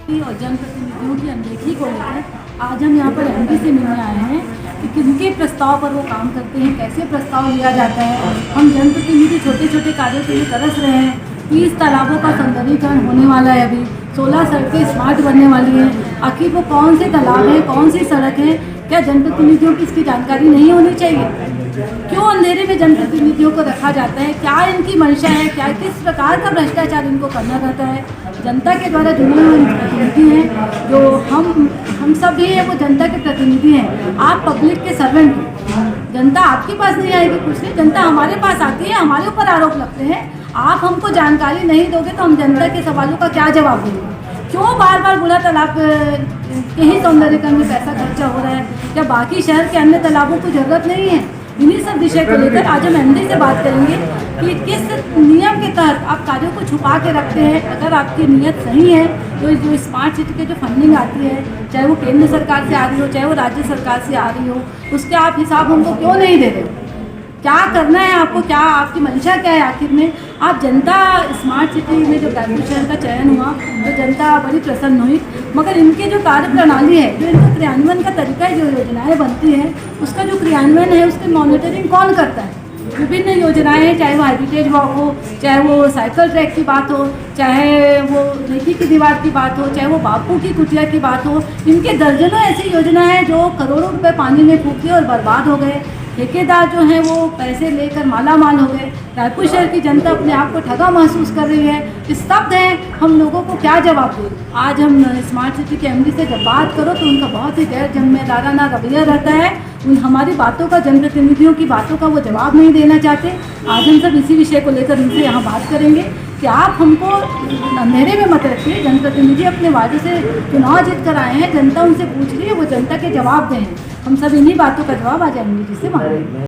और जनप्रतिनिधियों की अनदेखी को लेकर आज हम यहाँ पर एमपी से मिलने आए हैं कि किनके प्रस्ताव पर वो काम करते हैं, कैसे प्रस्ताव लिया जाता है। हम जनप्रतिनिधि छोटे छोटे कार्यों के लिए तरस रहे हैं। 30 तालाबों का सौंदर्यीकरण होने वाला है, अभी 16 सड़कें स्मार्ट बनने वाली हैं। आखिर वो कौन से तालाब हैं, कौन सी सड़क है, क्या जनप्रतिनिधियों की इसकी जानकारी नहीं होनी चाहिए? क्यों अंधेरे में जनप्रतिनिधियों को रखा जाता है? क्या इनकी मंशा है? क्या किस प्रकार का भ्रष्टाचार इनको करना रहता है? जनता के द्वारा चुने हुए प्रतिनिधि हैं, जो हम सब भी हैं, वो जनता के प्रतिनिधि हैं। आप पब्लिक के सर्वेंट हैं। जनता आपके पास नहीं आएगी पूछने, जनता हमारे पास आती है, हमारे ऊपर आरोप लगते हैं। आप हमको जानकारी नहीं दोगे तो हम जनता के सवालों का क्या जवाब देंगे? क्यों बार बार बूढ़ा तालाब के ही सौंदर्यीकरण में पैसा खर्चा हो रहा है? क्या बाकी शहर के अन्य तालाबों को जरूरत नहीं है? इन्हीं सब विषय को लेकर आज हम एमडी से बात करेंगे कि किस नियम के तहत आप कार्यों को छुपा के रखते हैं। अगर आपकी नीयत सही है तो जो स्मार्ट सिटी के जो फंडिंग आती है, चाहे वो केंद्र सरकार से आ रही हो, चाहे वो राज्य सरकार से आ रही हो, उसके आप हिसाब हमको क्यों नहीं दे रहे? क्या करना है आपको? क्या आपकी मंशा क्या है आखिर में? आप जनता स्मार्ट सिटी में जो रायपुर शहर का चयन हुआ तो जनता बड़ी प्रसन्न हुई, मगर इनके जो कार्य प्रणाली है, जो इनका क्रियान्वयन का तरीका है, जो योजनाएं बनती हैं उसका जो क्रियान्वयन है उसकी मॉनिटरिंग कौन करता है? विभिन्न योजनाएं हैं, चाहे वो हेरिटेज वॉक हो, चाहे वो साइकिल ट्रैक की बात हो, चाहे वो रेती की दीवार की बात हो, चाहे वो बापू की कुटिया की बात हो, इनके दर्जनों ऐसी योजनाएं हैं जो करोड़ों रुपए पानी में फूके और बर्बाद हो गए। ठेकेदार जो हैं वो पैसे लेकर माला माल हो गए। रायपुर शहर की जनता अपने आप को ठगा महसूस कर रही है, स्तब्ध है। हम लोगों को क्या जवाब दें? आज हम स्मार्ट सिटी के एमडी से जब बात करो तो उनका बहुत ही गैर जिम्मेदाराना रवैया रहता है। उन हमारी बातों का, जनप्रतिनिधियों की बातों का वो जवाब नहीं देना चाहते। आज हम सब इसी विषय को लेकर उनसे यहाँ बात करेंगे कि आप हमको अंधेरे में मत रखिए। जनप्रतिनिधि अपने वादे से चुनाव जीत कर आए हैं, जनता उनसे पूछ रही है, वो जनता के जवाब दें। हम सब इन्हीं बातों का जवाब आज एमडी जी से मांगेंगे।